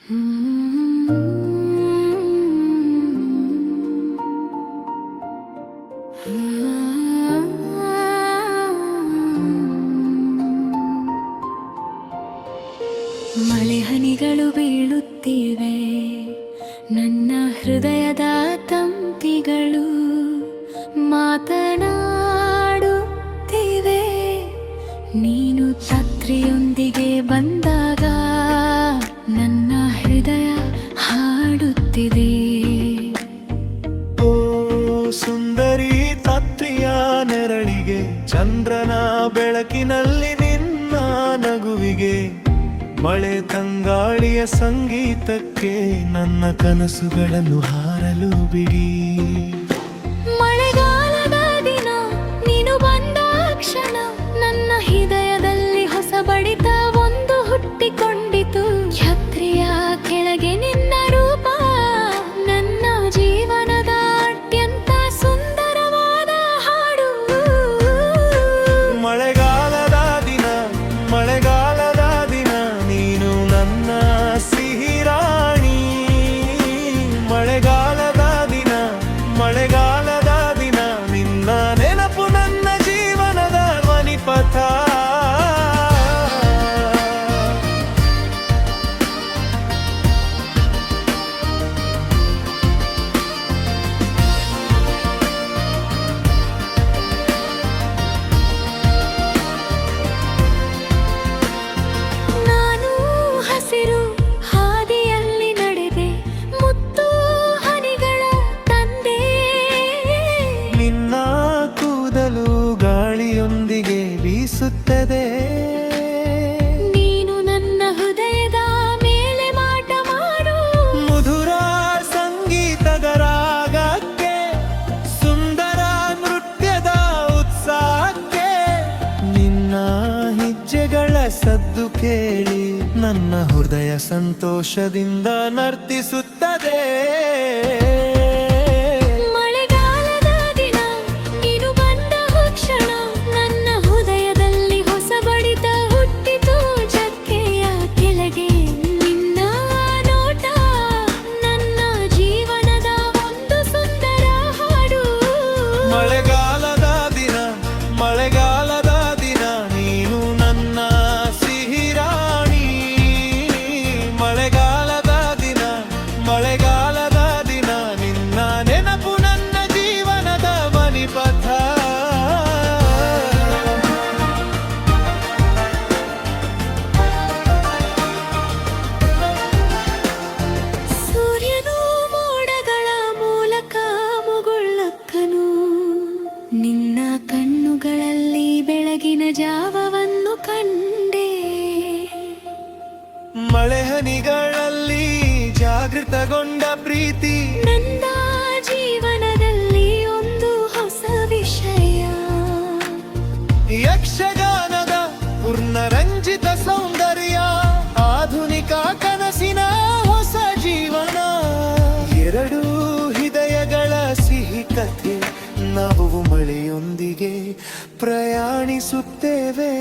ಮಳೆ ಹನಿಗಳು ಬೀಳುತ್ತಿವೆ, ನನ್ನ ಹೃದಯದ ತಂತಿಗಳು ಮಾತನಾಡುತ್ತಿವೆ. ನೀನು ಛತ್ರಿಯೊಂದಿಗೆ ಬಂದಾಗ ನನ್ನ ಹೃದಯ ಹಾಡುತ್ತಿದೆ. ಓ ಸುಂದರಿ ಛತ್ರಿಯ ನೆರಳಿಗೆ, ಚಂದ್ರನ ಬೆಳಕಿನಲ್ಲಿ ನಿನ್ನ ನಗುವಿಗೆ, ಮಳೆ ತಂಗಾಳಿಯ ಸಂಗೀತಕ್ಕೆ ನನ್ನ ಕನಸುಗಳನ್ನು ಹಾರಲು ಬಿಡಿ. ಮಳೆಗಾಲದ ದಿನ ನೀನು ಬಂದ ಕ್ಷಣ ನನ್ನ ಹೃದಯದಲ್ಲಿ ಹೊಸ ಬಡಿತ ಒಂದು ಹುಟ್ಟಿಕೊಂಡಿತು. ಛತ್ರಿಯ ಕೆಳಗೆ ನಿನ್ನ ರೂಪ ನನ್ನ ಜೀವನದ ಅತ್ಯಂತ ಸುಂದರವಾದ ಹಾಡು. ಮಳೆಗಾಲದ ದಿನ, ಮಳೆಗಾಲದ ದಿನ ನೀನು ನನ್ನ ಸಿಹಿ ರಾಣಿ. ಮಳೆಗಾಲದ ದಿನ, ಮಳೆಗಾಲದ ದಿನ ನಿನ್ನ ನೆನಪು ನನ್ನ ಜೀವನದ ಧ್ವನಿಪಥ. ನಾನು ಹಸಿರು ಹಾದಿಯಲ್ಲಿ ನಡೆದೆ, ಮುತ್ತು ಹನಿಗಳ ತಂದೆ. ನಿನ್ನ ಕೂದಲು ಗಾಳಿಯೊಂದಿಗೆ ಬೀಸುತ್ತದೆ. ನೀನು ನನ್ನ ಹೃದಯದ ಮೇಲೆ ಮಾಟ ಮಾಡು. ಮಧುರ ಸಂಗೀತದ ರಾಗಕ್ಕೆ, ಸುಂದರ ನೃತ್ಯದ ಉತ್ಸಾಹಕ್ಕೆ, ನಿನ್ನ ಹೆಜ್ಜೆಗಳ ಸದ್ದು ಕೇಳಿ ನನ್ನ ಹೃದಯ ಸಂತೋಷದಿಂದ ನರ್ತಿಸುತ್ತದೆ. ಮಳೆಗಾಲದ ದಿನ ನೀನು ಬಂದ ಕ್ಷಣ ನನ್ನ ಹೃದಯದಲ್ಲಿ ಹೊಸ ಬಡಿತ ಹುಟ್ಟಿತು. ಚಕ್ಕೆಯ ಕೆಳಗೆ ನಿನ್ನ ನೋಟ ನನ್ನ ಜೀವನದ ಒಂದು ಸುಂದರ ಹಾಡು. ಮಳೆಗಾಲದ ದಿನ, ಮಳೆಗಾಲದ ದಿನ ನೀನು ನನ್ನ ಸಿಹಿ ರಾಣಿ. ಮಳೆಗಾಲದ ದಿನ, ಮಳೆಗಾಲದ ದಿನ ನಿನ್ನ ನೆನಪು ನನ್ನ ಜೀವನದ ಧ್ವನಿಪಥ. ಸೂರ್ಯನು ಮೋಡಗಳ ಮೂಲಕ ಮುಗುಳ್ಳಕ್ಕನು, ನಿನ್ನ ಕಣ್ಣುಗಳಲ್ಲಿ ಬೆಳಗಿನ ಜಾವವನ್ನು ಕಂಡೆ. ಮಳೆ ಹನಿಗಳಲ್ಲಿ ಜಾಗೃತಗೊಂಡ ಪ್ರೀತಿ, ನನ್ನ ಜೀವನದಲ್ಲಿ ಒಂದು ಹೊಸ ವಿಷಯ. ಯಕ್ಷಗಾನದ ಪೂರ್ಣರಂಜಿತ ಸೌಂದರ್ಯ, ಆಧುನಿಕ ಕನಸಿನ ಹೊಸ ಜೀವನ. ಎರಡು ಹೃದಯಗಳ ಸಿಹಿ ಕಥೆ, ನಾವು ಮಳೆಯೊಂದಿಗೆ ಪ್ರಯಾಣಿಸುತ್ತೇವೆ.